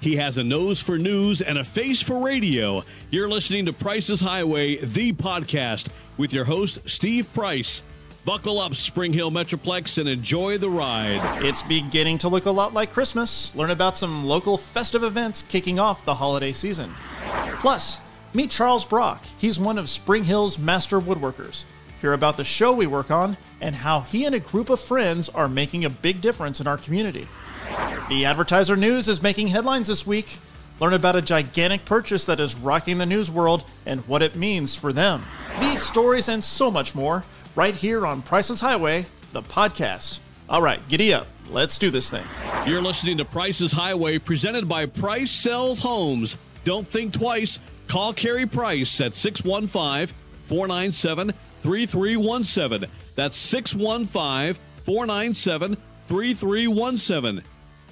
He has a nose for news and a face for radio. You're listening to Price's Highway, the podcast, with your host, Steve Price. Buckle up, Spring Hill Metroplex, and enjoy the ride. It's beginning to look a lot like Christmas. Learn about some local festive events kicking off the holiday season. Plus, meet Charles Brock. He's one of Spring Hill's master woodworkers. Hear about the show we work on and how he and a group of friends are making a big difference in our community. The Advertiser News is making headlines this week. Learn about a gigantic purchase that is rocking the news world and what it means for them. These stories and so much more right here on Price's Highway, the podcast. All right, giddy up. Let's do this thing. You're listening to Price's Highway, presented by Price Sells Homes. Don't think twice. Call Keri Price at 615-497-3317. That's 615-497-3317.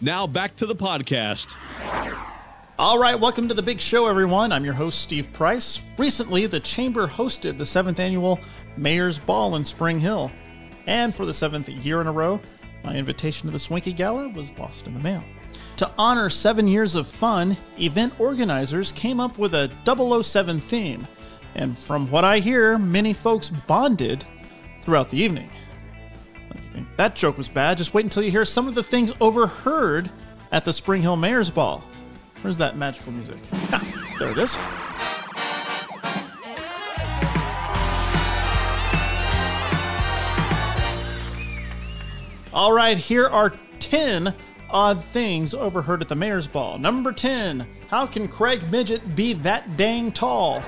Now back to the podcast. All right, welcome to the big show, everyone. I'm your host, Steve Price. Recently, the Chamber hosted the 7th Annual Mayor's Ball in Spring Hill. And for the 7th year in a row, my invitation to the Swanky Gala was lost in the mail. To honor 7 years of fun, event organizers came up with a 007 theme. And from what I hear, many folks bonded throughout the evening. If you think that joke was bad, just wait until you hear some of the things overheard at the Spring Hill Mayor's Ball. Where's that magical music? Ha, there it is. All right, here are 10 odd things overheard at the Mayor's Ball. Number 10, how can Craig Midget be that dang tall?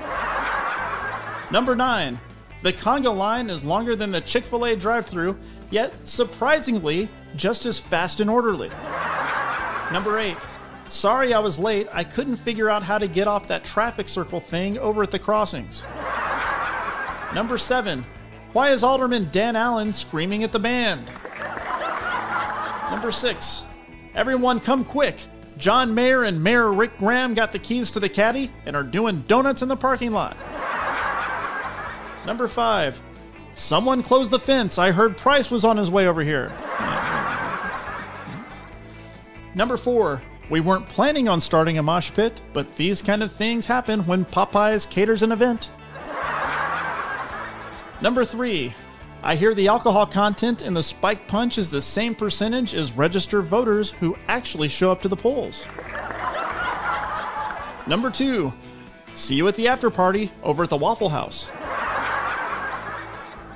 Number 9, the conga line is longer than the Chick-fil-A drive-thru, yet surprisingly just as fast and orderly. Number 8, sorry I was late, I couldn't figure out how to get off that traffic circle thing over at the crossings. Number 7, why is Alderman Dan Allen screaming at the band? Number 6, everyone come quick. John Mayer and Mayor Rick Graham got the keys to the caddy and are doing donuts in the parking lot. Number 5, someone close the fence. I heard Price was on his way over here. Number 4, we weren't planning on starting a mosh pit, but these kind of things happen when Popeyes caters an event. Number 3, I hear the alcohol content in the Spike Punch is the same percentage as registered voters who actually show up to the polls. Number 2, see you at the after party over at the Waffle House.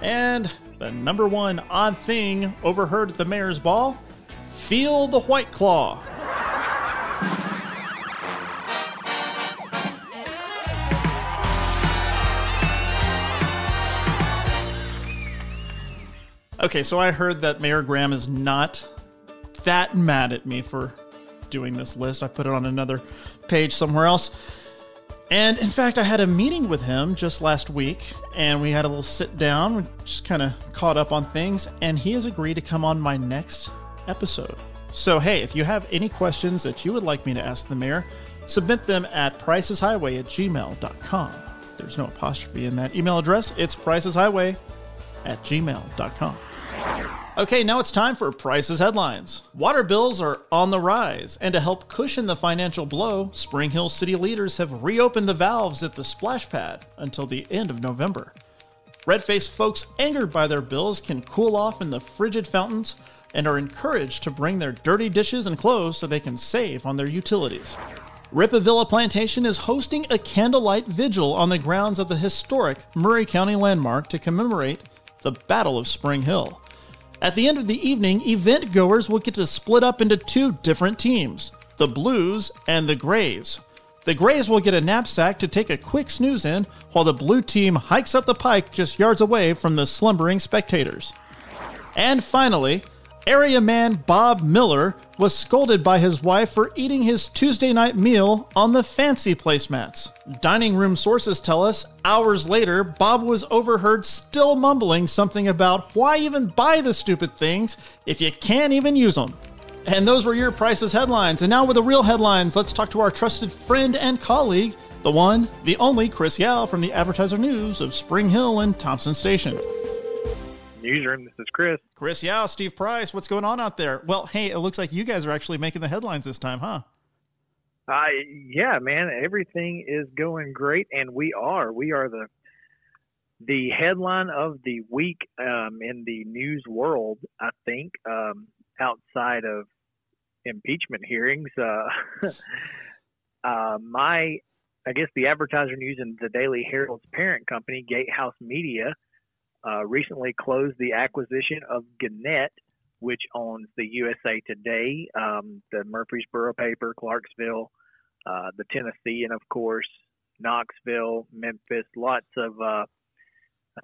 And the number 1 odd thing overheard at the Mayor's Ball, feel the White Claw. Okay, so I heard that Mayor Graham is not that mad at me for doing this list. I put it on another page somewhere else. And in fact, I had a meeting with him just last week, and we had a little sit down. We just kind of caught up on things, and he has agreed to come on my next episode. So, hey, if you have any questions that you would like me to ask the mayor, submit them at priceshighway@gmail.com. There's no apostrophe in that email address. It's priceshighway@gmail.com. Okay, now it's time for Price's headlines. Water bills are on the rise, and to help cushion the financial blow, Spring Hill city leaders have reopened the valves at the splash pad until the end of November. Red-faced folks angered by their bills can cool off in the frigid fountains and are encouraged to bring their dirty dishes and clothes so they can save on their utilities. Ripavilla Plantation is hosting a candlelight vigil on the grounds of the historic Murray County landmark to commemorate the Battle of Spring Hill. At the end of the evening, event goers will get to split up into 2 different teams, the Blues and the Grays. The Grays will get a knapsack to take a quick snooze in, while the Blue team hikes up the pike just yards away from the slumbering spectators. And finally, area man Bob Miller was scolded by his wife for eating his Tuesday night meal on the fancy placemats. Dining room sources tell us hours later, Bob was overheard still mumbling something about why even buy the stupid things if you can't even use them. And those were your Price's headlines. And now with the real headlines, let's talk to our trusted friend and colleague, the one, the only Chris Yao from the Advertiser News of Spring Hill and Thompson Station. Newsroom, this is Chris. Chris Yao, Steve Price, what's going on out there? Well, hey, it looks like you guys are actually making the headlines this time, huh? Yeah, man, everything is going great, and we are the headline of the week in the news world. I think outside of impeachment hearings, I guess the Advertiser News and the Daily Herald's parent company, Gatehouse Media, recently closed the acquisition of Gannett, which owns the USA Today, the Murfreesboro paper, Clarksville, the Tennessean, of course, Knoxville, Memphis, lots of, I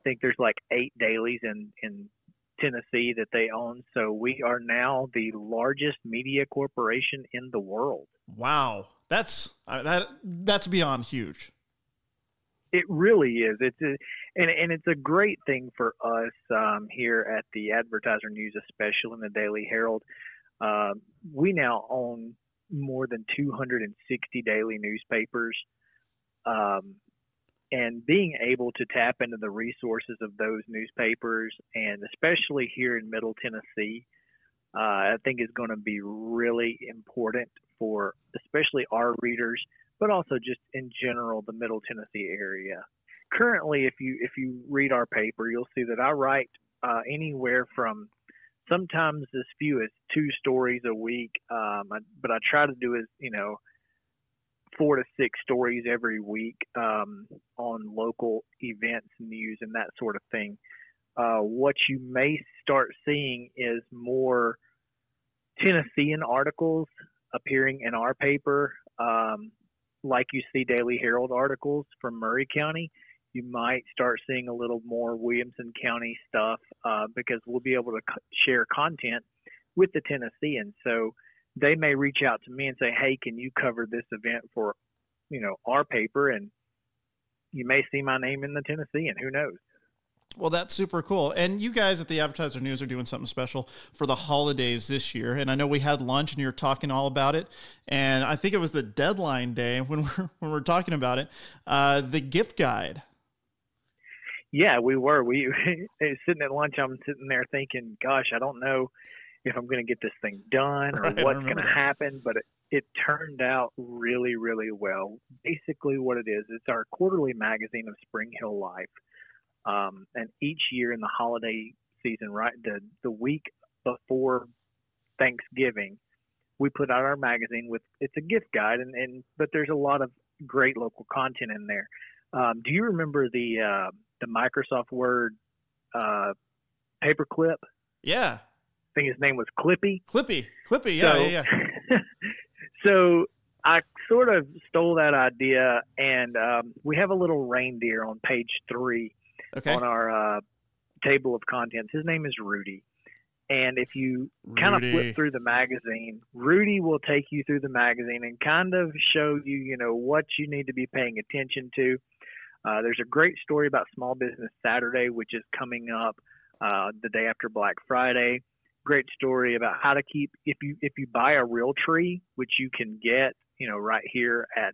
think there's like 8 dailies in Tennessee that they own. So we are now the largest media corporation in the world. Wow. That's beyond huge. It really is. And it's a great thing for us here at the Advertiser News, especially in the Daily Herald. We now own more than 260 daily newspapers, and being able to tap into the resources of those newspapers, and especially here in Middle Tennessee, I think is going to be really important for especially our readers, but also just in general the Middle Tennessee area. Currently, if you read our paper, you'll see that I write anywhere from sometimes as few as 2 stories a week, but I try to do 4 to 6 stories every week on local events, news, and that sort of thing. What you may start seeing is more Tennessean articles appearing in our paper, like you see Daily Herald articles from Murray County. You might start seeing a little more Williamson County stuff because we'll be able to share content with the Tennesseans. So they may reach out to me and say, hey, can you cover this event for, our paper? And you may see my name in the Tennessean. Who knows? Well, that's super cool. And you guys at the Advertiser News are doing something special for the holidays this year. And I know we had lunch and you were talking all about it. And I think it was the deadline day when we're talking about it, the gift guide. Yeah, we were. We sitting at lunch. I'm sitting there thinking, gosh, I don't know if I'm going to get this thing done or what's going to happen. But it turned out really, really well. Basically what it is, it's our quarterly magazine of Spring Hill life. And each year in the holiday season, right, the week before Thanksgiving, we put out our magazine it's a gift guide, but there's a lot of great local content in there. Do you remember the Microsoft Word paperclip? Yeah. I think his name was Clippy. Clippy, yeah. So I sort of stole that idea, and we have a little reindeer on page 3 on our table of contents. His name is Rudy. And if you kind of flip through the magazine, Rudy will take you through the magazine and kind of show you, what you need to be paying attention to. There's a great story about Small Business Saturday, which is coming up the day after Black Friday. Great story about how to keep, if you buy a real tree, which you can get, right here at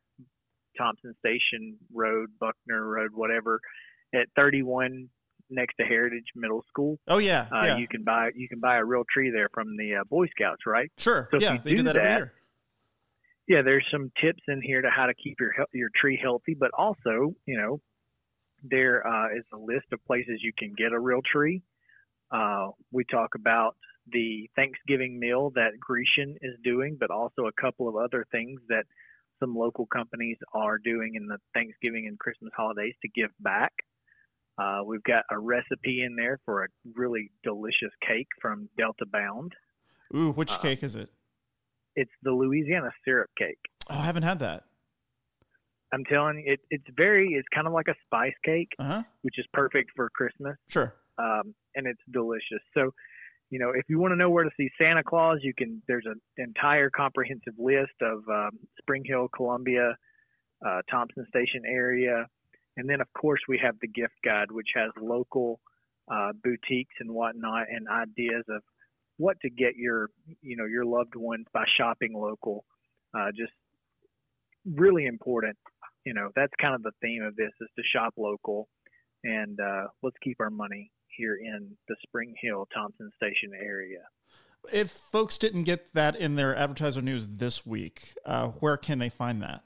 Thompson Station Road, Buckner Road, whatever, at 31 next to Heritage Middle School. Oh yeah. You can buy a real tree there from the Boy Scouts, right? Sure. So yeah, if they you do that every year. Yeah, there's some tips in here to how to keep your tree healthy, but also, there is a list of places you can get a real tree. We talk about the Thanksgiving meal that Grecian is doing, but also a couple of other things that some local companies are doing in the Thanksgiving and Christmas holidays to give back. We've got a recipe in there for a really delicious cake from Delta Bound. Ooh, which cake is it? It's the Louisiana syrup cake. Oh, I haven't had that. I'm telling you, it's kind of like a spice cake, which is perfect for Christmas. Sure. And it's delicious. So, if you want to know where to see Santa Claus, there's an entire comprehensive list of Spring Hill, Columbia, Thompson Station area. And then, of course, we have the gift guide, which has local boutiques and whatnot and ideas of what to get your loved ones by shopping local. Just really important. That's kind of the theme of this, is to shop local, and let's keep our money here in the Spring Hill, Thompson Station area. If folks didn't get that in their advertiser news this week, where can they find that?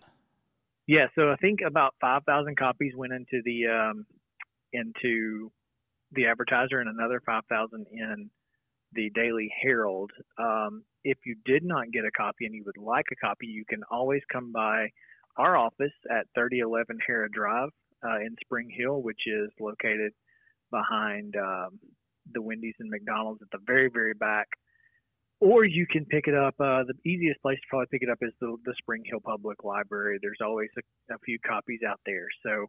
Yeah, so I think about 5,000 copies went into the advertiser, and another 5,000 in the Daily Herald. If you did not get a copy and you would like a copy, you can always come by our office at 3011 Hera Drive in Spring Hill, which is located behind the Wendy's and McDonald's at the very, very back. Or you can pick it up. The easiest place to probably pick it up is the Spring Hill Public Library. There's always a few copies out there. So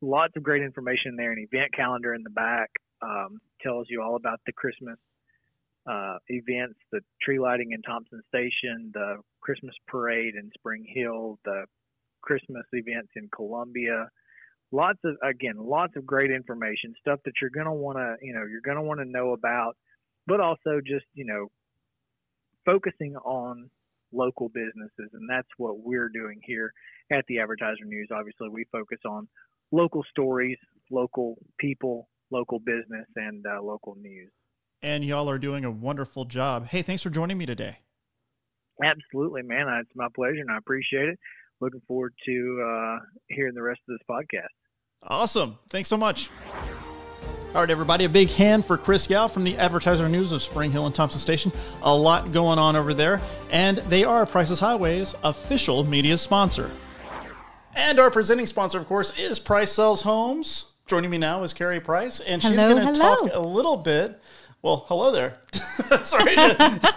lots of great information there. An event calendar in the back tells you all about the Christmas events, the tree lighting in Thompson Station, the Christmas parade in Spring Hill, the Christmas events in Columbia. Lots of great information, stuff that you're going to want to know about, but also just, focusing on local businesses. And that's what we're doing here at the Advertiser News. Obviously, we focus on local stories, local people, local business, and local news. And y'all are doing a wonderful job. Hey, thanks for joining me today. Absolutely, man. It's my pleasure, and I appreciate it. Looking forward to hearing the rest of this podcast. Awesome. Thanks so much. All right, everybody, a big hand for Chris Yao from the Advertiser News of Spring Hill and Thompson Station. A lot going on over there, and they are Price's Highway's official media sponsor. And our presenting sponsor, of course, is Price Sells Homes. Joining me now is Keri Price, and she's going to talk a little bit. Well, hello there. Sorry to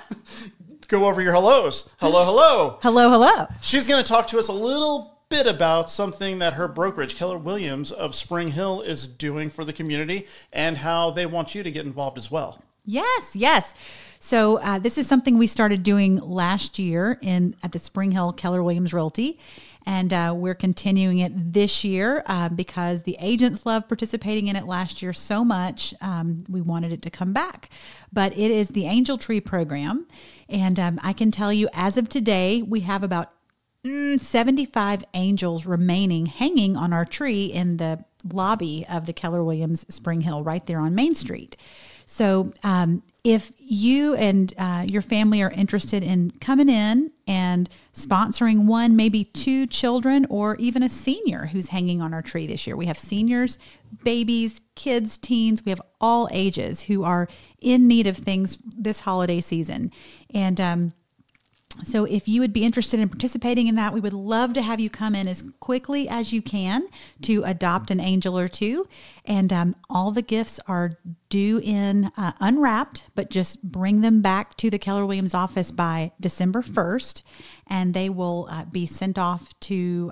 go over your hellos. Hello, hello. Hello, hello. She's going to talk to us a little bit about something that her brokerage, Keller Williams of Spring Hill, is doing for the community and how they want you to get involved as well. Yes. So this is something we started doing last year at the Spring Hill Keller Williams Realty. And we're continuing it this year because the agents loved participating in it last year so much. We wanted it to come back. But it is the Angel Tree Program. And I can tell you, as of today, we have about 75 angels remaining hanging on our tree in the lobby of the Keller Williams Spring Hill right there on Main Street. So if you and your family are interested in coming in and sponsoring one, maybe two children, or even a senior who's hanging on our tree this year. We have seniors, babies, kids, teens. We have all ages who are in need of things this holiday season. And so if you would be interested in participating in that, we would love to have you come in as quickly as you can to adopt an angel or two. And all the gifts are due in unwrapped, but just bring them back to the Keller Williams office by December 1st. And they will be sent off to,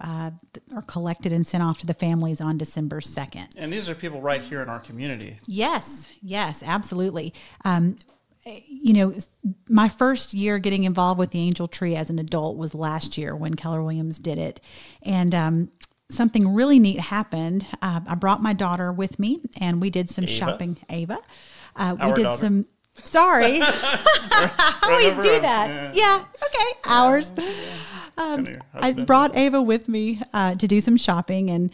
or collected and sent off to the families on December 2nd. And these are people right here in our community. Yes, absolutely. My first year getting involved with the Angel Tree as an adult was last year when Keller Williams did it. And something really neat happened. I brought my daughter with me, and we did some shopping. Ava. We did daughter. Some... Sorry. I always do that. Yeah. Okay. Ours. I brought Ava with me to do some shopping, and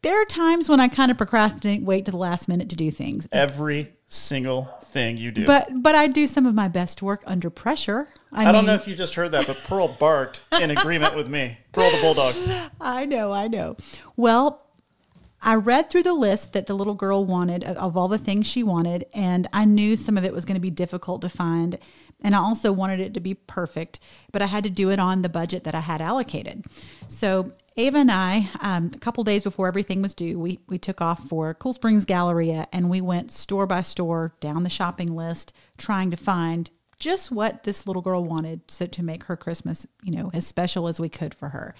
there are times when I kind of procrastinate, wait to the last minute to do things. Every single thing you do. But I do some of my best work under pressure. I don't know if you just heard that, but Pearl barked in agreement with me. Pearl the bulldog. I know. Well, I read through the list that the little girl wanted of all the things she wanted, and I knew some of it was going to be difficult to find. And I also wanted it to be perfect, but I had to do it on the budget that I had allocated. So Ava and I, a couple days before everything was due, we took off for Cool Springs Galleria, and we went store by store down the shopping list, trying to find just what this little girl wanted so to make her Christmas, as special as we could for her.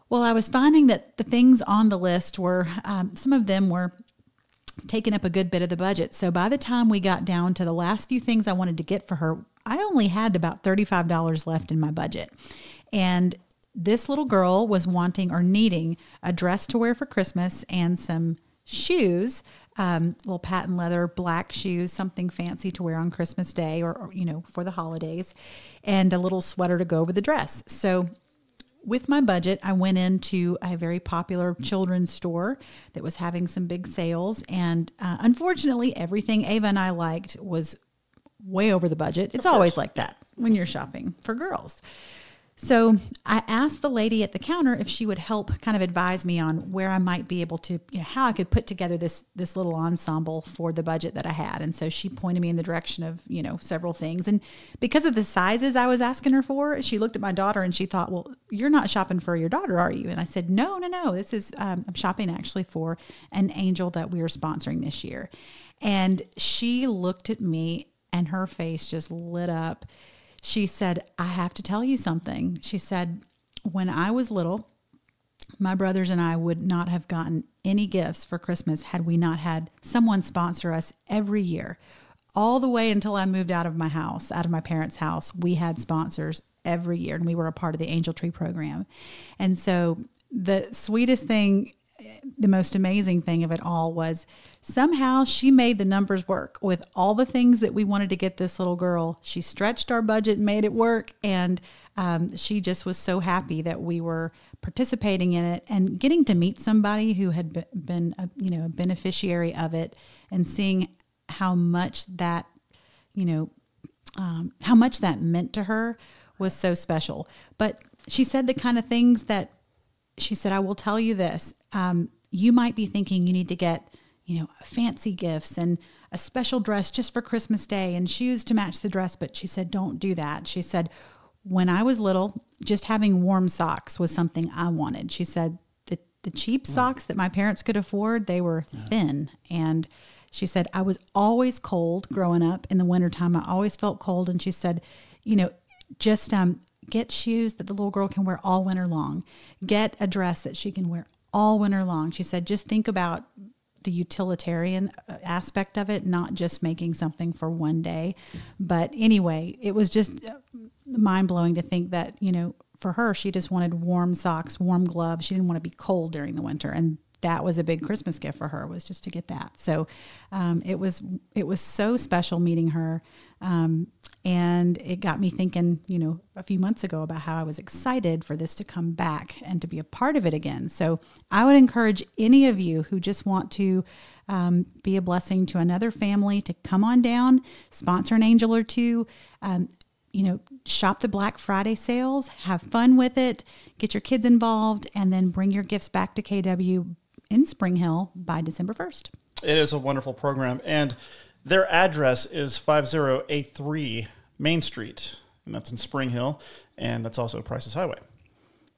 Well, I was finding that the things on the list were, some of them were taking up a good bit of the budget. So by the time we got down to the last few things I wanted to get for her, I only had about $35 left in my budget. And this little girl was wanting or needing a dress to wear for Christmas and some shoes, little patent leather, black shoes, something fancy to wear on Christmas Day or for the holidays, and a little sweater to go with the dress. So with my budget, I went into a very popular children's store that was having some big sales. And unfortunately, everything Ava and I liked was way over the budget. It's always like that when you're shopping for girls. So I asked the lady at the counter if she would help kind of advise me on where I might be able to, how I could put together this little ensemble for the budget that I had. And so she pointed me in the direction of, several things. And because of the sizes I was asking her for, she looked at my daughter and she thought, well, you're not shopping for your daughter, are you? And I said, no. This is, I'm shopping actually for an angel that we are sponsoring this year. And she looked at me and her face just lit up. She said, I have to tell you something. She said, when I was little, my brothers and I would not have gotten any gifts for Christmas had we not had someone sponsor us every year. All the way until I moved out of my house, out of my parents' house, we had sponsors every year, and we were a part of the Angel Tree program. And so the sweetest thing, the most amazing thing of it all was somehow she made the numbers work with all the things that we wanted to get this little girl. She stretched our budget and made it work. And she just was so happy that we were participating in it and getting to meet somebody who had been a beneficiary of it, and seeing how much that, how much that meant to her was so special. But she said the kind of things that she said, I will tell you this. You might be thinking you need to get, fancy gifts and a special dress just for Christmas Day and shoes to match the dress. But she said, don't do that. She said, when I was little, just having warm socks was something I wanted. She said the cheap socks that my parents could afford, they were thin. And she said, I was always cold growing up in the wintertime. I always felt cold. And she said, just get shoes that the little girl can wear all winter long. Get a dress that she can wear all winter long. She said, just think about the utilitarian aspect of it, not just making something for one day. But anyway, it was just mind blowing to think that, for her, she just wanted warm socks, warm gloves. She didn't want to be cold during the winter. And that was a big Christmas gift for her, was just to get that. So it was so special meeting her. And it got me thinking, a few months ago about how I was excited for this to come back and to be a part of it again. So I would encourage any of you who just want to be a blessing to another family to come on down, sponsor an angel or two, shop the Black Friday sales, have fun with it, get your kids involved, and then bring your gifts back to KW in Spring Hill by December 1st. It is a wonderful program. And their address is 5083 Main Street, and that's in Spring Hill, and that's also Price's Highway.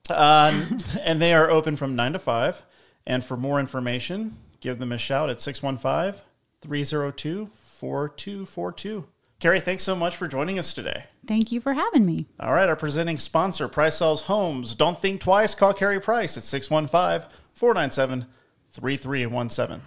And they are open from 9 to 5. And for more information, give them a shout at 615-302-4242. Keri, thanks so much for joining us today. Thank you for having me. All right, our presenting sponsor, Price Sells Homes. Don't think twice. Call Keri Price at 615-497-3317.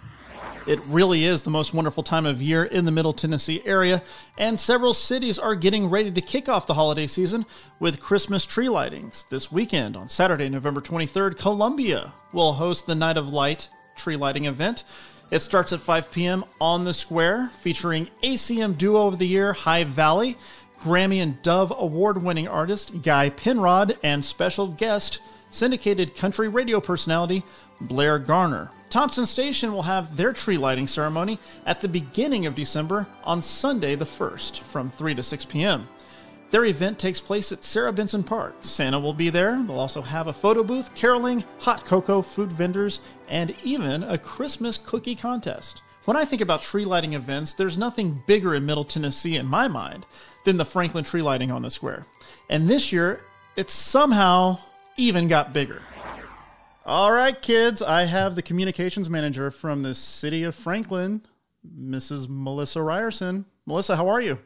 It really is the most wonderful time of year in the Middle Tennessee area, and several cities are getting ready to kick off the holiday season with Christmas tree lightings. This weekend, on Saturday, November 23rd, Columbia will host the Night of Light tree lighting event. It starts at 5 p.m. on the square, featuring ACM Duo of the Year High Valley, Grammy and Dove award-winning artist Guy Penrod, and special guest, syndicated country radio personality Blair Garner. Thompson Station will have their tree lighting ceremony at the beginning of December on Sunday the 1st from 3 to 6 p.m. Their event takes place at Sarah Benson Park. Santa will be there. They'll also have a photo booth, caroling, hot cocoa, food vendors, and even a Christmas cookie contest. When I think about tree lighting events, there's nothing bigger in Middle Tennessee in my mind than the Franklin tree lighting on the square. And this year, it somehow even got bigger. All right, kids, I have the communications manager from the city of Franklin, Mrs. Milissa Reierson. Melissa, how are you?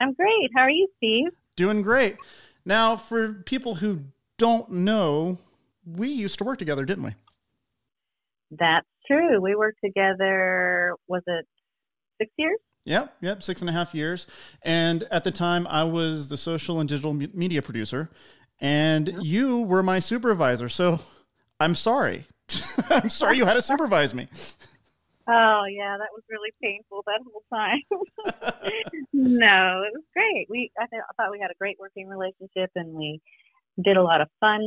I'm great. How are you, Steve? Doing great. Now, for people who don't know, we used to work together, didn't we? That's true. We worked together, was it 6 years? Yep, 6.5 years. And at the time, I was the social and digital media producer, and you were my supervisor. So I'm sorry. I'm sorry you had to supervise me. Oh, yeah, that was really painful that whole time. No, it was great. I thought we had a great working relationship, and we did a lot of fun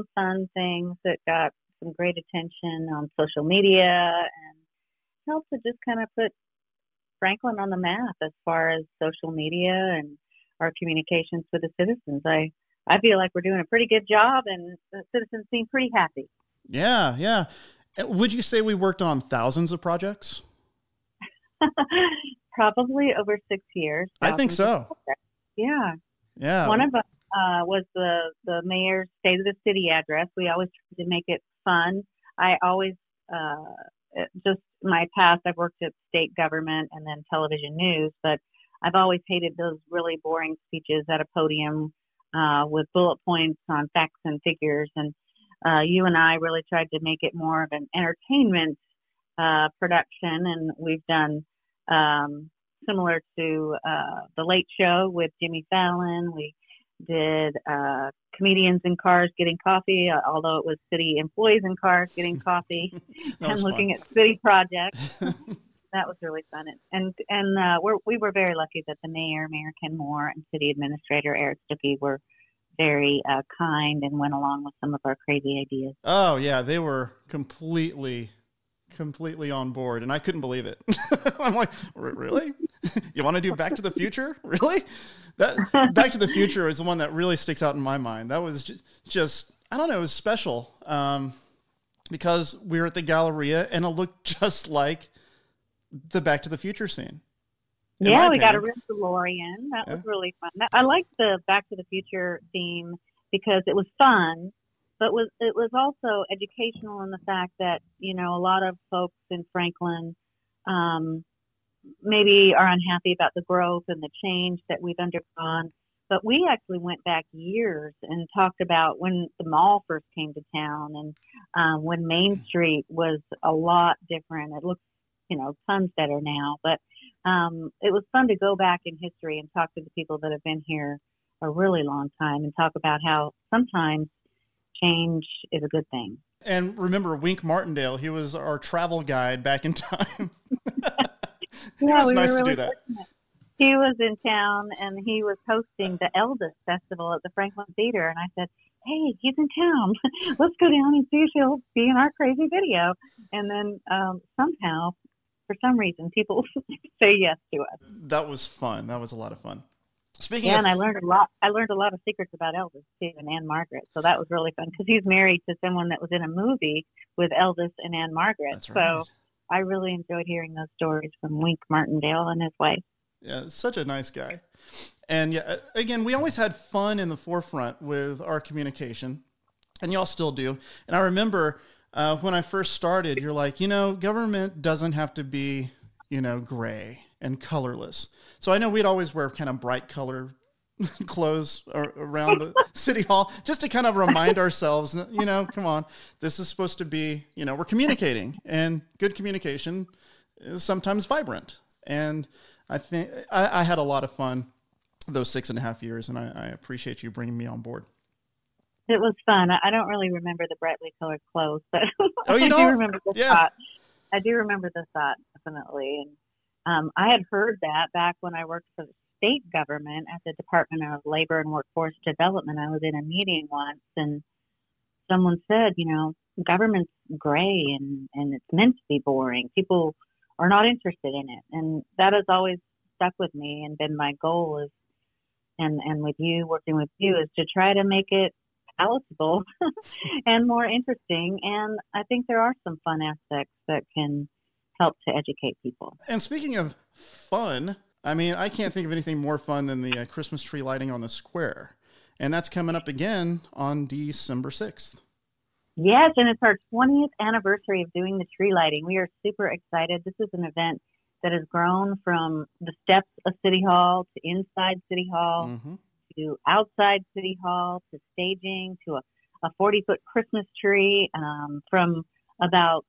things that got some great attention on social media and helped to just kind of put Franklin on the map as far as social media and our communications with the citizens. I feel like we're doing a pretty good job, and the citizens seem pretty happy. Yeah, yeah. Would you say we worked on thousands of projects? Probably over 6 years. I think so. Yeah. Yeah. One of them was the mayor's State of the City address. We always tried to make it fun. I always, just my past, I've worked at state government and then television news, but I've always hated those really boring speeches at a podium with bullet points on facts and figures. And you and I really tried to make it more of an entertainment production, and we've done similar to The Late Show with Jimmy Fallon. We did comedians in cars getting coffee, although it was city employees in cars getting coffee and looking at city projects. That was really fun. And we were very lucky that the mayor, Mayor Ken Moore, and city administrator Eric Stuckey were very kind and went along with some of our crazy ideas. Oh yeah, they were completely on board, and I couldn't believe it. I'm like, really? You want to do Back to the Future? Really? That Back to the Future is the one that really sticks out in my mind. That was just I don't know, it was special because we were at the Galleria, and it looked just like the Back to the Future scene. Yeah, we got a real DeLorean. That was really fun. I liked the Back to the Future theme because it was fun, but it was also educational in the fact that, you know, a lot of folks in Franklin maybe are unhappy about the growth and the change that we've undergone. But we actually went back years and talked about when the mall first came to town and when Main Street was a lot different. It looks, you know, tons better now. But it was fun to go back in history and talk to the people that have been here a really long time and talk about how sometimes change is a good thing. And remember Wink Martindale, he was our travel guide back in time. It was nice to do that. Fortunate. He was in town and he was hosting the Eldest Festival at the Franklin Theater. And I said, hey, he's in town. Let's go down and see if he'll be in our crazy video. And then somehow, for some reason, people say yes to us. That was fun. That was a lot of fun. Speaking and I learned a lot. I learned a lot of secrets about Elvis too, and Anne Margaret. So that was really fun because he's married to someone that was in a movie with Elvis and Anne Margaret. That's right. So I really enjoyed hearing those stories from Wink Martindale and his wife. Yeah, such a nice guy. And yeah, again, we always had fun in the forefront with our communication, and y'all still do. And I remember when I first started, you're like, you know, government doesn't have to be, you know, gray and colorless. So I know we'd always wear kind of bright color clothes around the city hall just to kind of remind ourselves, you know, come on, this is supposed to be, you know, we're communicating, and good communication is sometimes vibrant. And I think I had a lot of fun those 6.5 years, and I appreciate you bringing me on board. It was fun. I don't really remember the brightly colored clothes, but oh, you don't? I do remember the thought. I do remember the thought, definitely. And I had heard that back when I worked for the state government at the Department of Labor and Workforce Development. I was in a meeting once, and someone said, you know, government's gray and it's meant to be boring. People are not interested in it. And that has always stuck with me and been my goal is, and with you, working with you, is to try to make it palatable and more interesting. And I think there are some fun aspects that can help to educate people. And speaking of fun, I mean, I can't think of anything more fun than the Christmas tree lighting on the square. And that's coming up again on December 6th. Yes, and it's our 20th anniversary of doing the tree lighting. We are super excited. This is an event that has grown from the steps of City Hall to inside City Hall to outside City Hall to staging to a 40-foot Christmas tree from about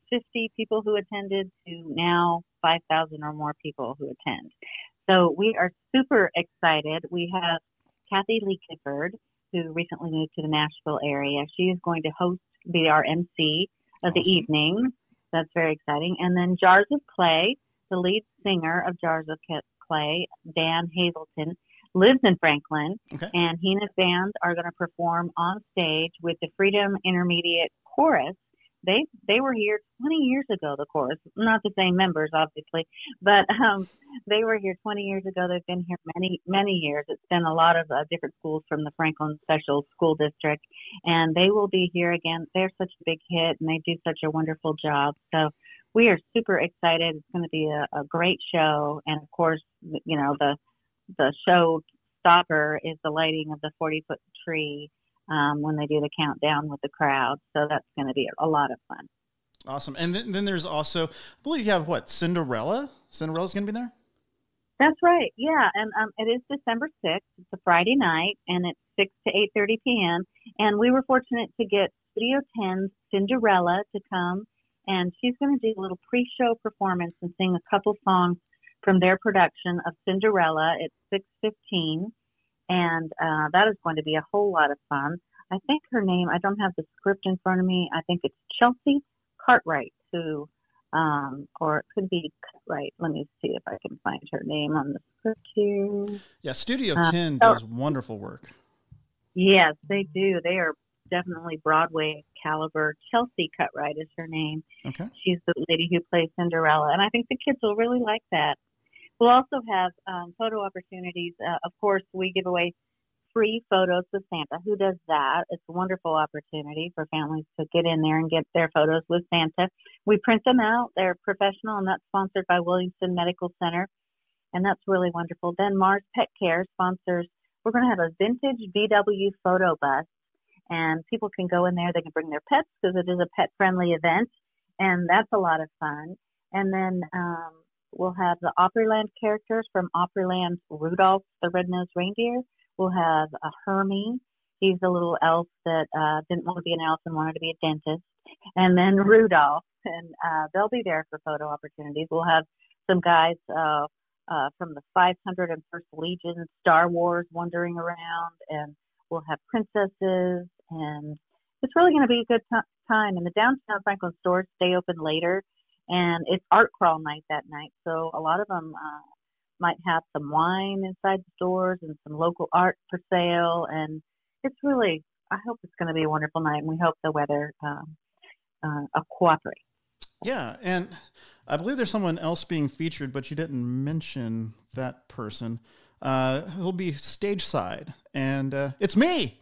50 people who attended to now 5,000 or more people who attend. So we are super excited. We have Kathy Lee Clifford, who recently moved to the Nashville area. She is going to be our MC of the evening. That's very exciting. And then Jars of Clay, the lead singer of Jars of Clay, Dan Hazelton, lives in Franklin. Okay. And he and his band are going to perform on stage with the Freedom Intermediate Chorus they were here 20 years ago, of course, not the same members, obviously, but they were here 20 years ago. They've been here many years. It's been a lot of different schools from the Franklin Special School District, and they will be here again. They're such a big hit, and they do such a wonderful job. So we are super excited. It's going to be a great show, and of course, you know, the show stopper is the lighting of the 40-foot tree when they do the countdown with the crowd. So that's going to be a lot of fun. Awesome. And then there's also, I believe you have what, Cinderella? Cinderella's going to be there? That's right. Yeah. And it is December 6th. It's a Friday night, and it's 6 to 8:30 p.m. And we were fortunate to get Studio 10's Cinderella to come, and she's going to do a little pre-show performance and sing a couple songs from their production of Cinderella at 6:15. And that is going to be a whole lot of fun. I think her name, I don't have the script in front of me. I think it's Chelsea Cartwright, who, or it could be Cartwright. Let me see if I can find her name on the script here. Yeah, Studio 10 does wonderful work. Yes, they do. They are definitely Broadway caliber. Chelsea Cartwright is her name. Okay. She's the lady who plays Cinderella, and I think the kids will really like that. We'll also have photo opportunities. Of course, we give away free photos with Santa. Who does that? It's a wonderful opportunity for families to get in there and get their photos with Santa. We print them out. They're professional, and that's sponsored by Williamson Medical Center, and that's really wonderful. Then Mars Pet Care sponsors. We're going to have a vintage VW photo bus, and people can go in there. They can bring their pets because it is a pet-friendly event, and that's a lot of fun. And then we'll have the Opryland characters from Opryland's Rudolph the Red-Nosed Reindeer. We'll have a Hermie. He's a little elf that didn't want to be an elf and wanted to be a dentist. And then Rudolph, and they'll be there for photo opportunities. We'll have some guys from the 501st Legion, Star Wars, wandering around, and we'll have princesses, and it's really going to be a good time. And the downtown Franklin stores stay open later, and it's art crawl night that night, so a lot of them might have some wine inside the stores and some local art for sale, and it's really, I hope it's going to be a wonderful night, and we hope the weather cooperates. Yeah, and I believe there's someone else being featured, but you didn't mention that person. He'll be stage side, and it's me.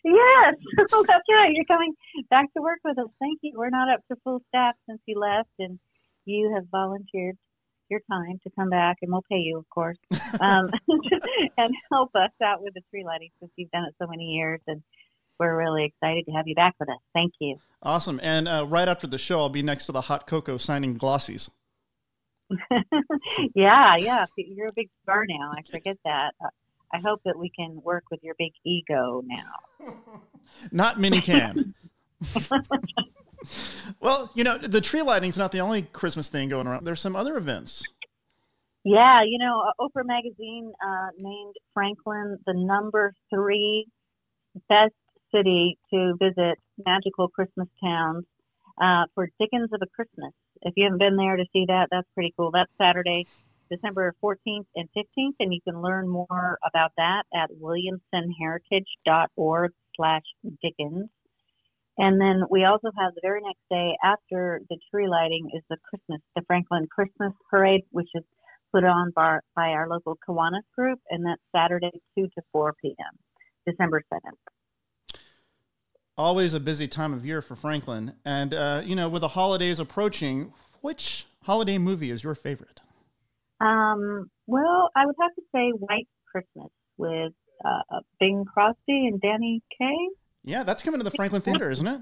Yes, that's right. You're coming back to work with us. Thank you. We're not up to full staff since you left, and you have volunteered your time to come back, and we'll pay you, of course, and help us out with the tree lighting since you've done it so many years, and we're really excited to have you back with us. Thank you. Awesome. And right after the show, I'll be next to the hot cocoa signing glossies. Yeah. You're a big star now. I forget that. I hope that we can work with your big ego now. Not many can. Well, you know, the tree lighting's not the only Christmas thing going around. There's some other events. Yeah, you know, Oprah Magazine named Franklin the #3 best city to visit magical Christmas towns for Dickens of a Christmas. If you haven't been there to see that, that's pretty cool. That's Saturday, December 14th and 15th, and you can learn more about that at williamsonheritage.org/Dickens. And then we also have the very next day after the tree lighting is the Franklin Christmas Parade, which is put on by our local Acanthus Group, and that's Saturday 2 to 4 p.m., December 7th. Always a busy time of year for Franklin. And, you know, with the holidays approaching, which holiday movie is your favorite? Well, I would have to say White Christmas with Bing Crosby and Danny Kaye. Yeah, that's coming to the Franklin Theater, isn't it?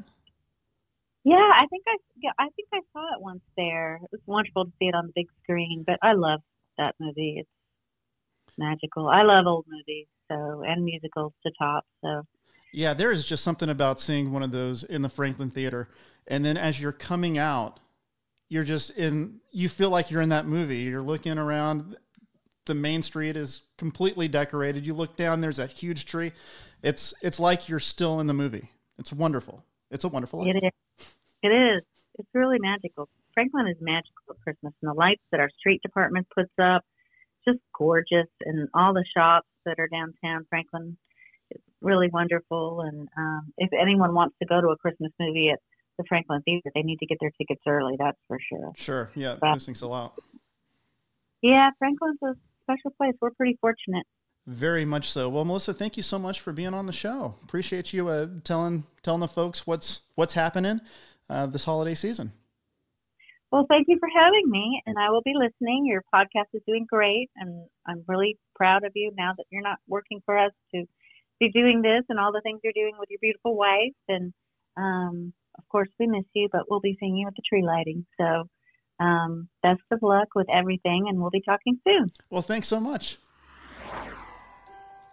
Yeah, I think I saw it once there. It was wonderful to see it on the big screen, but I love that movie. It's magical. I love old movies, and musicals to top, so. Yeah, there is just something about seeing one of those in the Franklin Theater, and then as you're coming out, you're just you feel like you're in that movie. You're looking around, the main street is completely decorated. You look down, there's that huge tree. It's like you're still in the movie. It's wonderful. It's a wonderful life. It is. It's really magical. Franklin is magical at Christmas, and the lights that our street department puts up, just gorgeous, and all the shops that are downtown Franklin, it's really wonderful. And if anyone wants to go to a Christmas movie at the Franklin Theater. They need to get their tickets early, that's for sure. Sure, yeah, But, those things sell out. yeah, Franklin's a special place. We're pretty fortunate. Very much so. Well, Milissa, thank you so much for being on the show. Appreciate you telling the folks what's happening this holiday season. Well, thank you for having me, and I will be listening. Your podcast is doing great, and I'm really proud of you now that you're not working for us to be doing this and all the things you're doing with your beautiful wife. And, of course, we miss you, but we'll be seeing you at the tree lighting. So best of luck with everything, and we'll be talking soon. Well, thanks so much.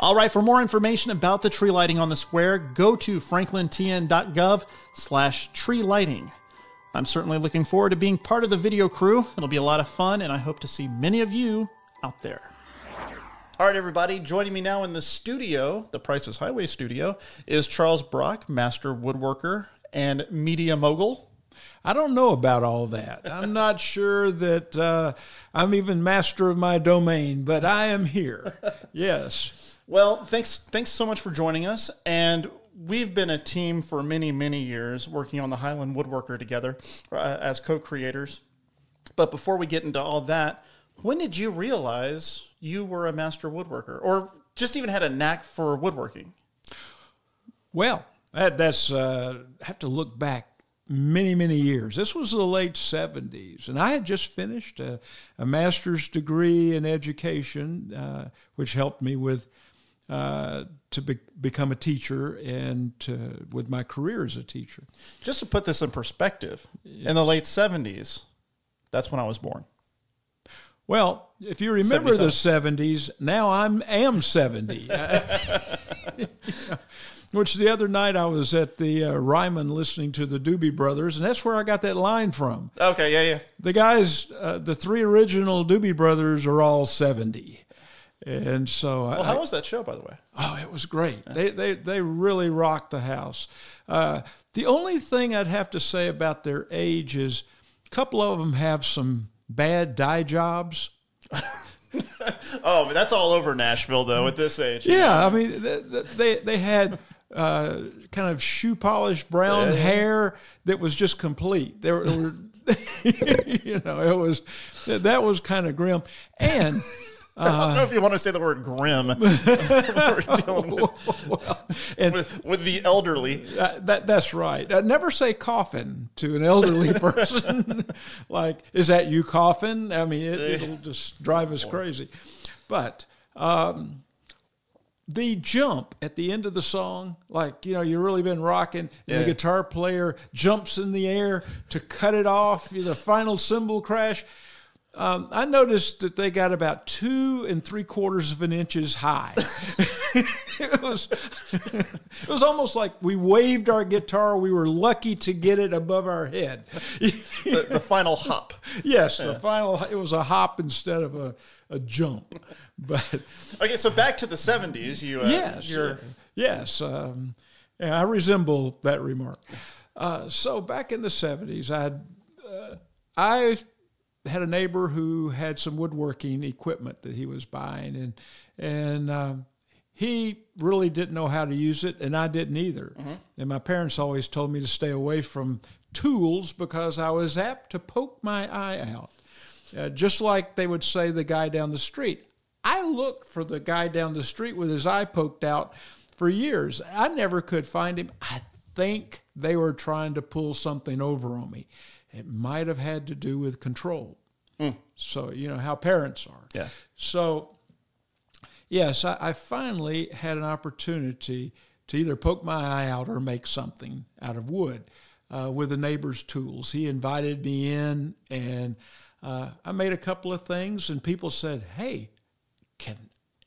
All right, for more information about the tree lighting on the square, go to franklintn.gov/tree lighting. I'm certainly looking forward to being part of the video crew. It'll be a lot of fun, and I hope to see many of you out there. All right, everybody, joining me now in the studio, the Price's Highway studio, is Charles Brock, Master Woodworker and Media Mogul. I don't know about all that. I'm not sure that I'm even master of my domain, but I am here. Yes. Well, thanks so much for joining us. And we've been a team for many, many years working on the Highland Woodworker together as co-creators. But before we get into all that, when did you realize you were a master woodworker or just even had a knack for woodworking? Well, that's I have to look back many, many years. This was the late 70s, and I had just finished a master's degree in education, which helped me with become a teacher and with my career as a teacher. Just to put this in perspective, in the late 70s, that's when I was born. Well, if you remember the 70s, now I am 70. Which the other night I was at the Ryman listening to the Doobie Brothers, and that's where I got that line from. Okay, yeah. The guys, the three original Doobie Brothers are all 70. And so, how was that show, by the way? Oh, it was great. They really rocked the house. The only thing I'd have to say about their age is a couple of them have some bad dye jobs. Oh, but that's all over Nashville, though, at this age. Yeah, I mean, they had kind of shoe polished brown hair that was just complete. There were, that was kind of grim. And I don't know if you want to say the word grim. with the elderly. That's right. Never say coffin to an elderly person. Like, is that you coughing? I mean, it'll just drive us crazy. But the jump at the end of the song, like, you've really been rocking, and the guitar player jumps in the air to cut it off, the final cymbal crash. I noticed that they got about 2 3/4 inches high. It was almost like we waved our guitar. We were lucky to get it above our head. The final hop. Yes, the final. It was a hop instead of a jump. But okay, so back to the 70s. Yes. I resemble that remark. So back in the 70s, I had a neighbor who had some woodworking equipment that he was buying, and he really didn't know how to use it, and I didn't either. Mm-hmm. And my parents always told me to stay away from tools because I was apt to poke my eye out. Just like they would say the guy down the street. I looked for the guy down the street with his eye poked out for years. I never could find him. I think they were trying to pull something over on me. It might have had to do with control. So, how parents are. Yeah. So, yes, I finally had an opportunity to either poke my eye out or make something out of wood with a neighbor's tools. He invited me in, and I made a couple of things, and people said, "Hey, can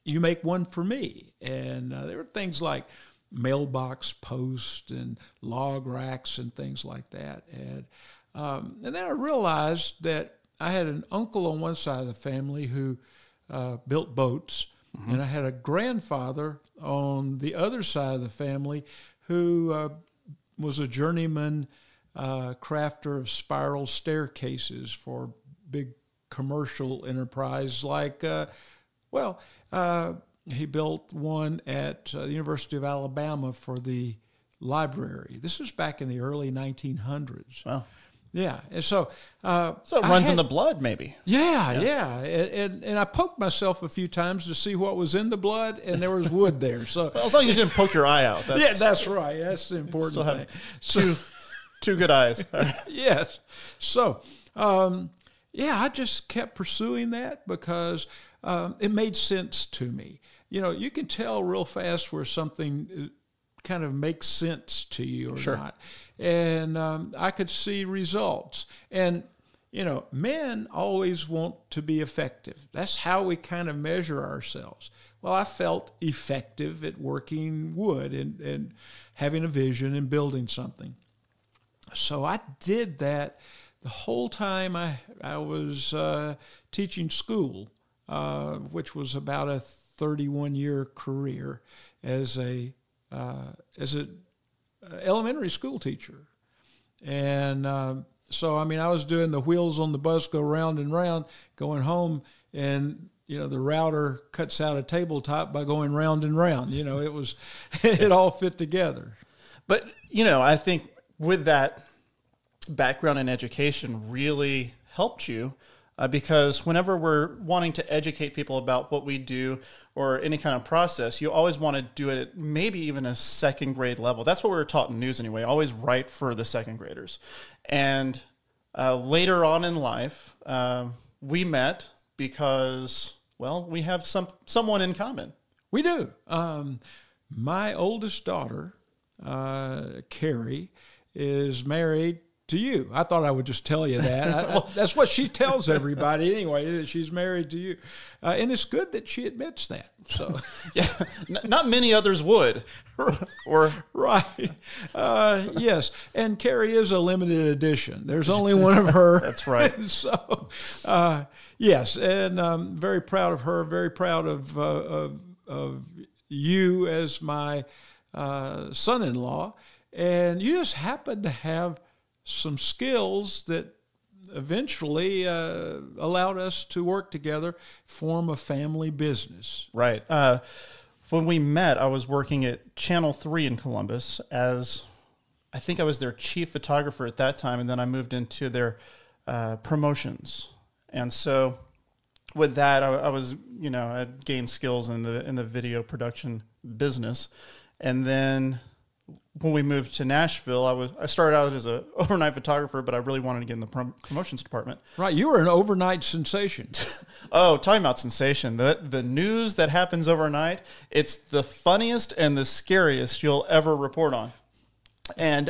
you make one for me?" And there were things like mailbox posts and log racks and things like that. And then I realized that I had an uncle on one side of the family who built boats, and I had a grandfather on the other side of the family who was a journeyman crafter of spiral staircases for big commercial enterprise like, he built one at the University of Alabama for the library. This was back in the early 1900s. Wow. Yeah, and so So it runs in the blood, maybe. Yeah. And I poked myself a few times to see what was in the blood, and there was wood there. So Well, as long as you didn't poke your eye out. yeah, that's right. That's the important Still thing. have two good eyes. Yes. So, I just kept pursuing that because it made sense to me. You know, you can tell real fast where something kind of makes sense to you or not. And I could see results. And, you know, men always want to be effective. That's how we kind of measure ourselves. Well, I felt effective at working wood and having a vision and building something. So I did that the whole time I was teaching school, which was about a 31-year career as a elementary school teacher. And so, I mean, I was doing the wheels on the bus go round and round, going home, and, you know, the router cuts out a tabletop by going round and round. You know, it was, it all fit together. But, you know, I think with that background in education really helped you because whenever we're wanting to educate people about what we do or any kind of process, you always want to do it at maybe even a second grade level. That's what we were taught in news anyway, always write for the second graders. And later on in life, we met because, well, we have someone in common. We do. My oldest daughter, Keri, is married to you. I thought I would just tell you that. That's what she tells everybody anyway, that she's married to you. And it's good that she admits that. So, yeah, not many others would. Or right. Yes. And Keri is a limited edition. There's only one of her. That's right. And so, yes. And I'm very proud of her, very proud of you as my son-in-law. And you just happen to have some skills that eventually allowed us to work together, form a family business. Right. When we met, I was working at Channel 3 in Columbus as, I think I was their chief photographer at that time, and then I moved into their promotions. And so with that, I was, you know, I'd gained skills in the video production business. And then when we moved to Nashville, I started out as an overnight photographer, but I really wanted to get in the promotions department. Right, you were an overnight sensation. Oh, talking about sensation. The news that happens overnight, it's the funniest and the scariest you'll ever report on. And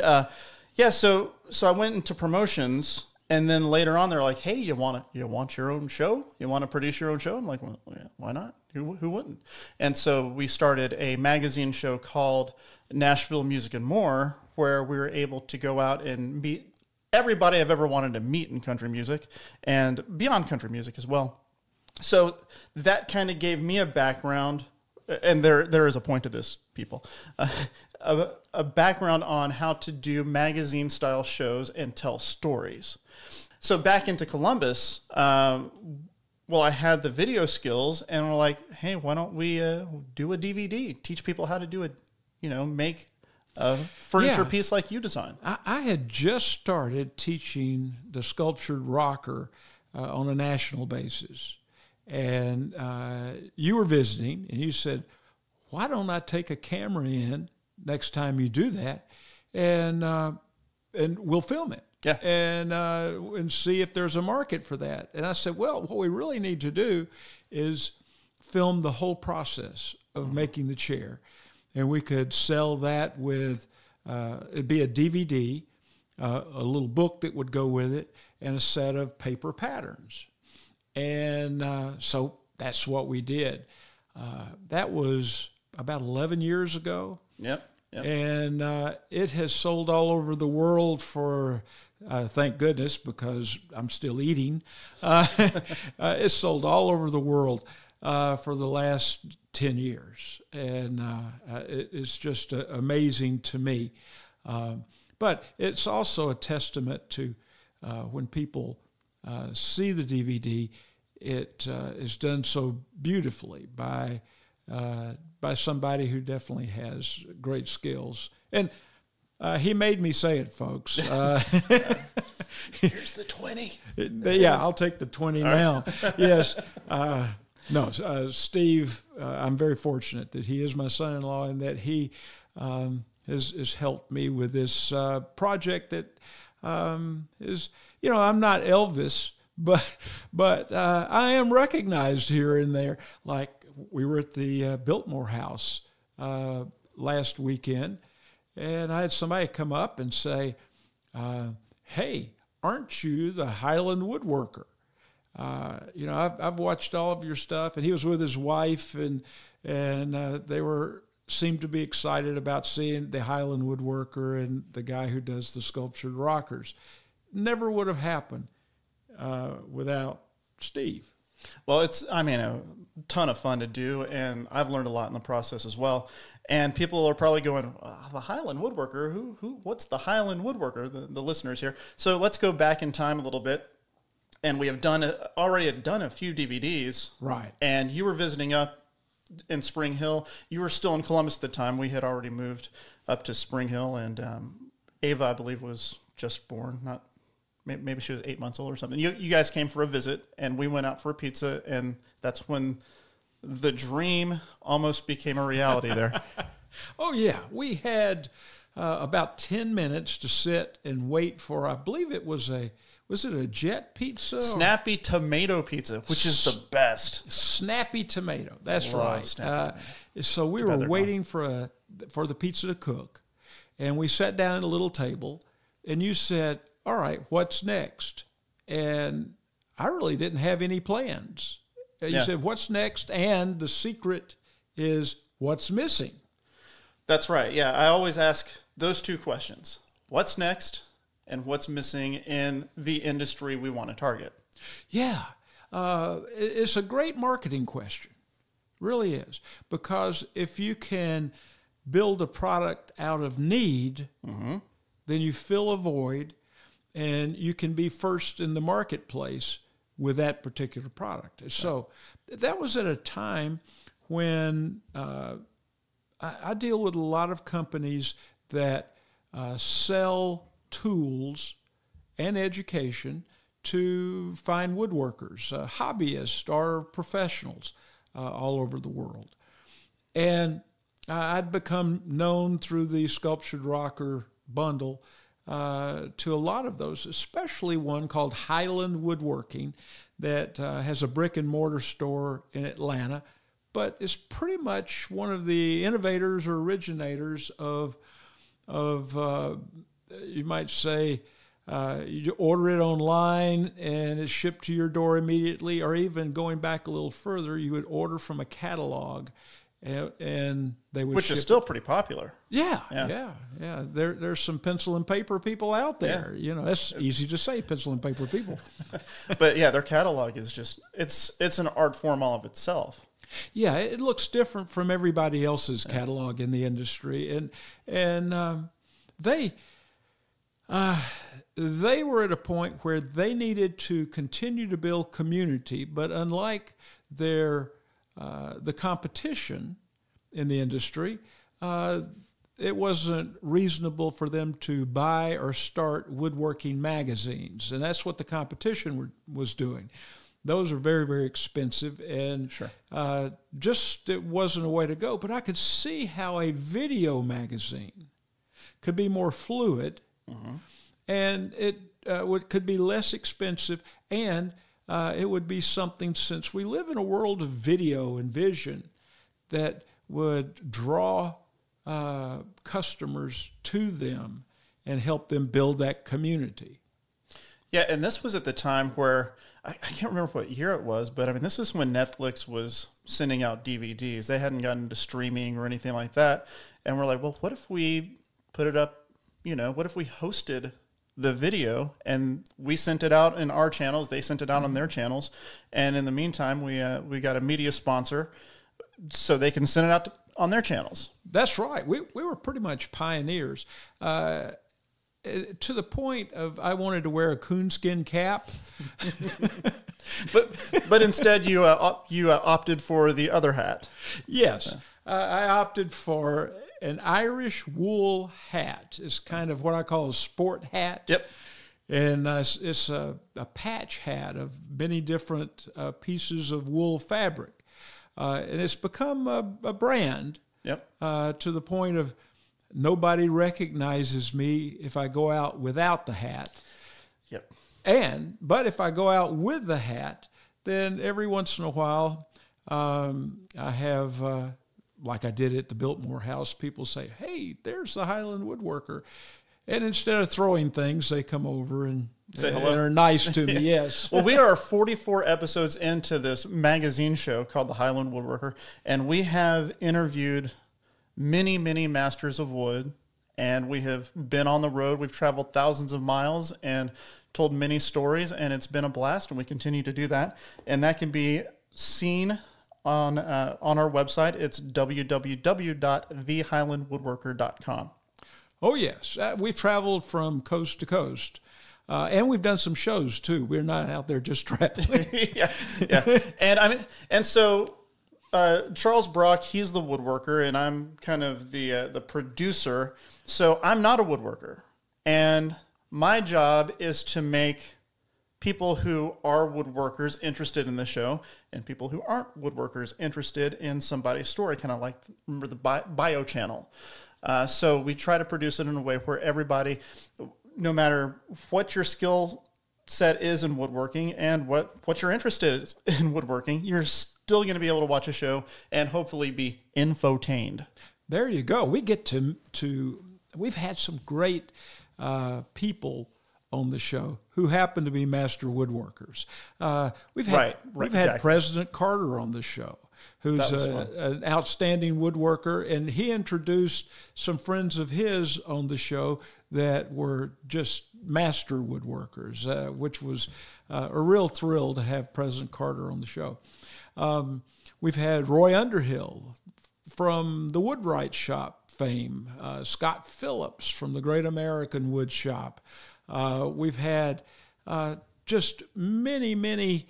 so I went into promotions, and then later on they're like, "Hey, you want your own show? You want to produce your own show?" I'm like, "Well, yeah, why not? Who wouldn't?" And so we started a magazine show called Nashville Music and More, where we were able to go out and meet everybody I've ever wanted to meet in country music and beyond country music as well. So that kind of gave me a background, and there is a point to this, people, a background on how to do magazine style shows and tell stories. So back into Columbus, I had the video skills, and we're like, hey, why don't we do a DVD, teach people how to do it, make a furniture piece like you design. I had just started teaching the sculptured rocker on a national basis. And you were visiting, and you said, why don't I take a camera in next time you do that, and we'll film it. Yeah. And see if there's a market for that. And I said, well, what we really need to do is film the whole process of making the chair. And we could sell that with, it'd be a DVD, a little book that would go with it, and a set of paper patterns. And so that's what we did. That was about 11 years ago. Yep. And it has sold all over the world for, thank goodness, because I'm still eating. It's sold all over the world for the last 10 years. And it's just amazing to me. But it's also a testament to when people see the DVD, it is done so beautifully by somebody who definitely has great skills. And He made me say it, folks. Here's the 20. Yeah, I'll take the 20 now. Yes. No, Steve, I'm very fortunate that he is my son-in-law and that he has helped me with this project that is, I'm not Elvis, but I am recognized here and there. Like we were at the Biltmore House last weekend, and I had somebody come up and say, hey, aren't you the Highland Woodworker? I've watched all of your stuff, and he was with his wife, and they seemed to be excited about seeing the Highland Woodworker and the guy who does the sculptured rockers. Never would have happened without Steve. Well, it's a ton of fun to do, and I've learned a lot in the process as well. And people are probably going, the Highland Woodworker, what's the Highland Woodworker, the listeners here. So let's go back in time a little bit. And we have already done a few DVDs. Right. And you were visiting up in Spring Hill. You were still in Columbus at the time. We had already moved up to Spring Hill, and Ava, I believe, was just born. Maybe she was 8 months old or something. You guys came for a visit, and we went out for a pizza, and that's when the dream almost became a reality there. Oh, yeah. We had about 10 minutes to sit and wait for, I believe it was it a jet pizza? Snappy tomato pizza, which is the best. Snappy tomato. That's right. So we Together were waiting for the pizza to cook, and we sat down at a little table, and you said, all right, what's next? And I really didn't have any plans. You said, what's next? And the secret is what's missing. That's right. Yeah, I always ask those two questions. What's next? And what's missing in the industry we want to target? Yeah, it's a great marketing question. Really is. Because if you can build a product out of need, then you fill a void, and you can be first in the marketplace with that particular product. So that was at a time when I deal with a lot of companies that sell tools and education to fine woodworkers, hobbyists or professionals all over the world. And I'd become known through the sculptured rocker bundle to a lot of those, especially one called Highland Woodworking that has a brick and mortar store in Atlanta, but is pretty much one of the innovators or originators of you might say, you order it online and it's shipped to your door immediately, or even going back a little further, you would order from a catalog and they would Which is still pretty popular. Yeah. There's some pencil and paper people out there. Yeah. That's easy to say, pencil and paper people. But yeah, their catalog is just, it's an art form all of itself. Yeah, it looks different from everybody else's catalog in the industry. And they were at a point where they needed to continue to build community, but unlike the competition in the industry, it wasn't reasonable for them to buy or start woodworking magazines, and that's what the competition was doing. Those are very, very expensive, and just it wasn't a way to go. But I could see how a video magazine could be more fluid, and it could be less expensive, and it would be something, since we live in a world of video and vision, that would draw customers to them and help them build that community. Yeah, and this was at the time where, I can't remember what year it was, but I mean, this is when Netflix was sending out DVDs. They hadn't gotten into streaming or anything like that. And we're like, well, what if we put it up, what if we hosted the video and we sent it out in our channels, they sent it out on their channels. And in the meantime, we got a media sponsor so they can send it out on their channels. That's right. We were pretty much pioneers. to the point of I wanted to wear a coonskin cap. but instead you opted for the other hat. Yes, I opted for an Irish wool hat. It's kind of what I call a sport hat. Yep. And it's a patch hat of many different pieces of wool fabric. And it's become a brand. Yep. To the point of nobody recognizes me if I go out without the hat. Yep. But if I go out with the hat, then every once in a while, I have, like I did at the Biltmore House, people say, "Hey, there's the Highland Woodworker." And instead of throwing things, they come over and say hello. And are nice to me, yes. Well, we are 44 episodes into this magazine show called the Highland Woodworker, and we have interviewed many, many masters of wood, and we have been on the road. We've traveled thousands of miles and told many stories, and it's been a blast, and we continue to do that. And that can be seen on our website. It's www.thehighlandwoodworker.com. Oh, yes. We've traveled from coast to coast. And we've done some shows too. We're not out there just traveling. yeah. And so Charles Brock, he's the woodworker, and I'm kind of the producer. So I'm not a woodworker, and my job is to make people who are woodworkers interested in the show, and people who aren't woodworkers interested in somebody's story. Kind of like, remember the bio channel. So we try to produce it in a way where everybody, no matter what your skill set is in woodworking and what you're interested in woodworking, you're still going to be able to watch a show and hopefully be infotained. There you go. We get to we've had some great people on the show who happen to be master woodworkers. We've had exactly. President Carter on the show, who's an outstanding woodworker, and he introduced some friends of his on the show that were just master woodworkers, which was a real thrill to have President Carter on the show. We've had Roy Underhill from the Woodwright Shop fame, Scott Phillips from the Great American Wood Shop. We've had just many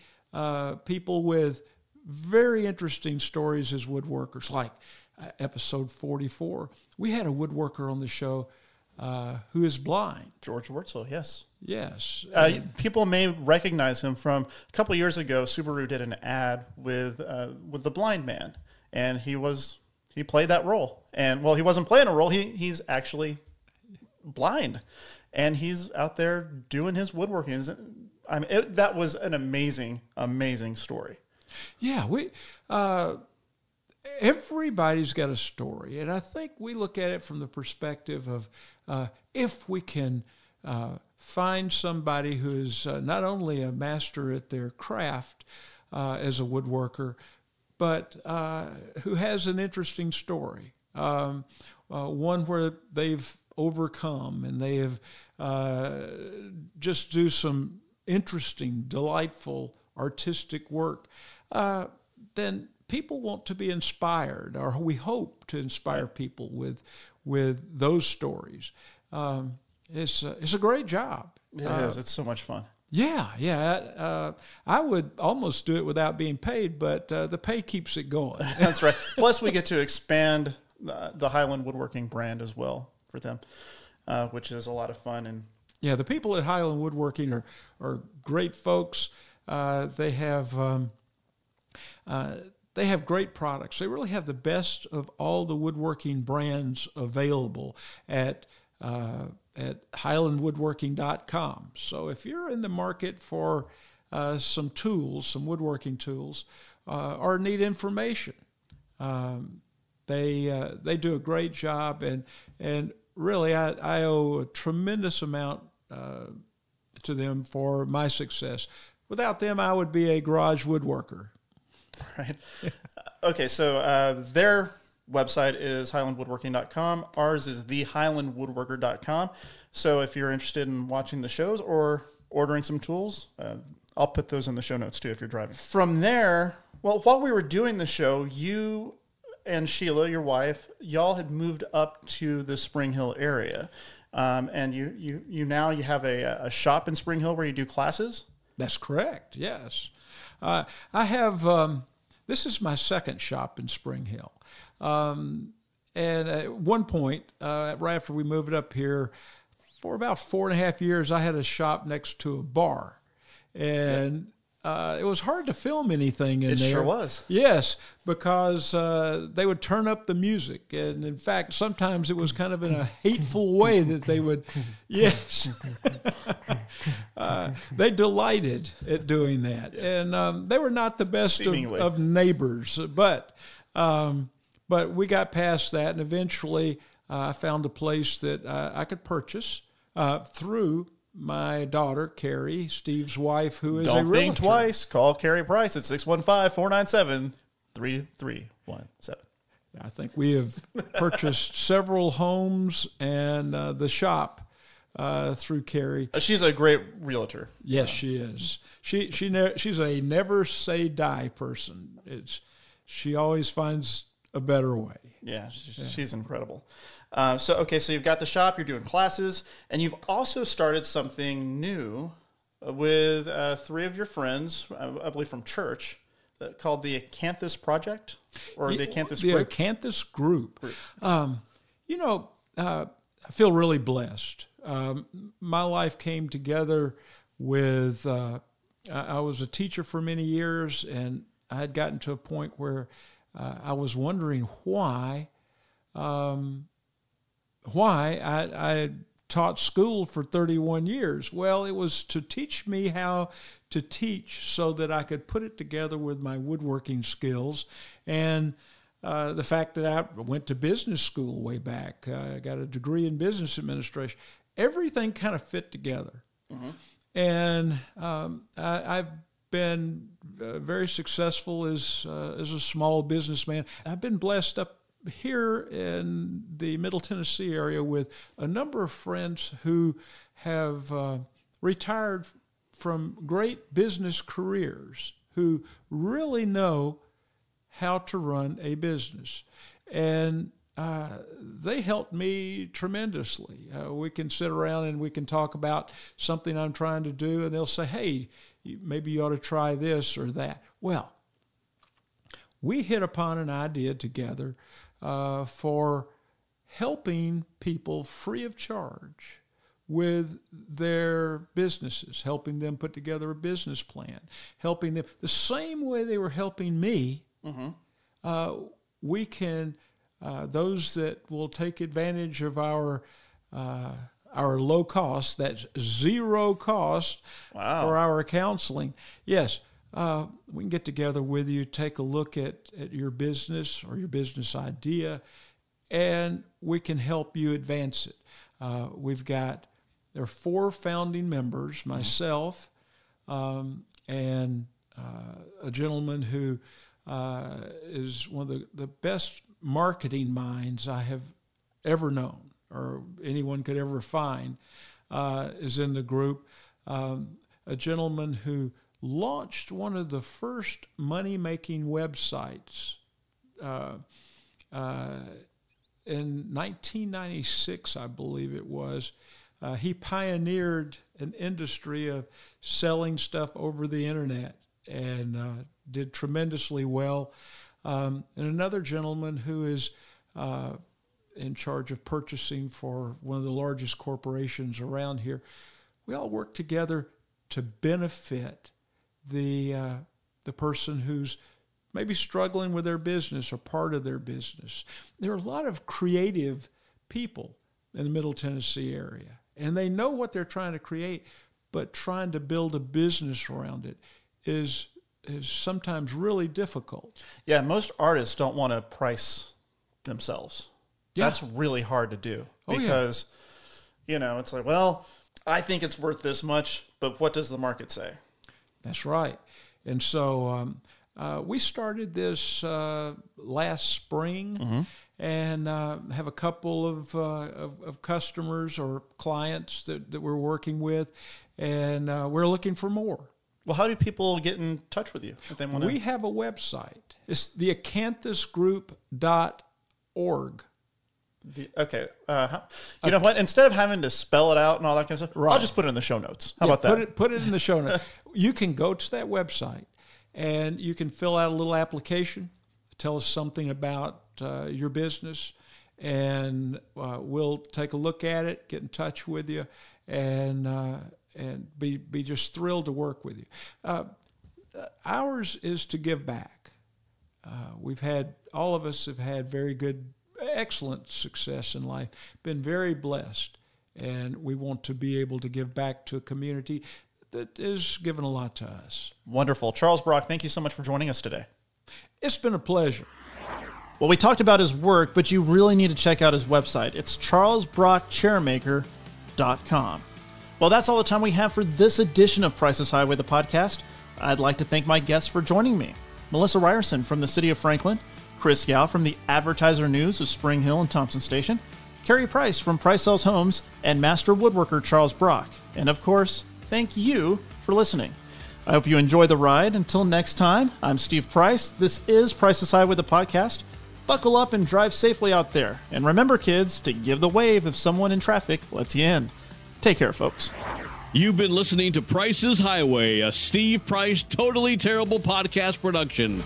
people with very interesting stories as woodworkers, like episode 44. We had a woodworker on the show who is blind. George Wurtzel, yes. Yes. People may recognize him from a couple of years ago. Subaru did an ad with the blind man, and he played that role. And, well, he wasn't playing a role. He's actually blind, and he's out there doing his woodworking. That was an amazing story. Yeah, everybody's got a story, and I think we look at it from the perspective of if we can find somebody who is not only a master at their craft as a woodworker, but who has an interesting story, one where they've overcome and they have just do some interesting, delightful, artistic work, then people want to be inspired, or we hope to inspire people with those stories. It's a great job. It is. It's so much fun. Yeah. I would almost do it without being paid, but the pay keeps it going. That's right. Plus, we get to expand the Highland Woodworking brand as well for them, which is a lot of fun. And yeah, the people at Highland Woodworking are great folks. They have great products. They really have the best of all the woodworking brands available at highlandwoodworking.com. So if you're in the market for some tools, some woodworking tools, or need information, they do a great job, and really I owe a tremendous amount to them for my success. Without them, I would be a garage woodworker. Right. Okay, so their website is highlandwoodworking.com. Ours is thehighlandwoodworker.com. So if you're interested in watching the shows or ordering some tools, I'll put those in the show notes too if you're driving. From there, well, while we were doing the show, you and Sheila, your wife, y'all had moved up to the Spring Hill area. And you now have a shop in Spring Hill where you do classes? That's correct, yes. I have, this is my second shop in Spring Hill. And at one point, right after we moved up here, for about 4.5 years, I had a shop next to a bar. And it was hard to film anything in there. It sure was. Yes, because they would turn up the music. And in fact, sometimes it was kind of in a hateful way that they would, yes. They delighted at doing that. And they were not the best of neighbors. But we got past that, and eventually I found a place that I could purchase through my daughter, Keri, Steve's wife, who is a realtor. Don't think twice. Call Keri Price at 615-497-3317. I think we have purchased several homes and the shop through Keri. She's a great realtor. Yes, she is. She's a never say die person. She always finds a better way. Yeah, she's incredible. So you've got the shop, you're doing classes, and you've also started something new with 3 of your friends, I believe from church, called the Acanthus Project, or the Acanthus Group. The Acanthus Group. I feel really blessed. My life came together with, I was a teacher for many years, and I had gotten to a point where I was wondering why I taught school for 31 years. Well, it was to teach me how to teach so that I could put it together with my woodworking skills. And the fact that I went to business school way back, I got a degree in business administration, everything kind of fit together. Mm-hmm. And I've been very successful as a small businessman. I've been blessed up here in the Middle Tennessee area with a number of friends who have retired from great business careers, who really know how to run a business. And they helped me tremendously. We can sit around and we can talk about something I'm trying to do, and they'll say, hey, maybe you ought to try this or that. Well, we hit upon an idea together for helping people free of charge with their businesses, helping them put together a business plan, helping them the same way they were helping me. Mm-hmm. We can, those that will take advantage of our low cost, that's zero cost for our counseling. Yes. We can get together with you, take a look at your business or your business idea, and we can help you advance it. There are 4 founding members, myself, and a gentleman who is one of the best marketing minds I have ever known or anyone could ever find, is in the group. A gentleman who launched one of the first money-making websites in 1996, I believe it was. He pioneered an industry of selling stuff over the internet and did tremendously well. And another gentleman who is in charge of purchasing for one of the largest corporations around here. We all work together to benefit the person who's maybe struggling with their business or part of their business. There are a lot of creative people in the Middle Tennessee area, and they know what they're trying to create, but trying to build a business around it is sometimes really difficult. Yeah, most artists don't want to price themselves. Yeah. That's really hard to do because, it's like, well, I think it's worth this much, but what does the market say? That's right. And so we started this last spring, mm-hmm. and have a couple of customers or clients that we're working with, and we're looking for more. Well, how do people get in touch with you if they want to? We have a website. It's the acanthusgroup.org. Okay. You know what? Instead of having to spell it out and all that kind of stuff, Right. I'll just put it in the show notes. How about that? Put it in the show notes. You can go to that website and you can fill out a little application, tell us something about your business, and we'll take a look at it, get in touch with you, and be just thrilled to work with you. Ours is to give back. All of us have had very good, excellent success in life, been very blessed, and we want to be able to give back to a community that is given a lot to us. Wonderful. Charles Brock, thank you so much for joining us today. It's been a pleasure. Well, we talked about his work, but you really need to check out his website. It's charlesbrockchairmaker.com. Well, that's all the time we have for this edition of Price is Highway, the podcast. I'd like to thank my guests for joining me. Milissa Reierson from the City of Franklin, Chris Yao from the Advertiser News of Spring Hill and Thompson Station, Keri Price from Price Sells Homes, and Master Woodworker Charles Brock. And of course, thank you for listening. I hope you enjoy the ride. Until next time, I'm Steve Price. This is Price is Highway, the podcast. Buckle up and drive safely out there. And remember, kids, to give the wave if someone in traffic lets you in. Take care, folks. You've been listening to Price is Highway, a Steve Price Totally Terrible podcast production.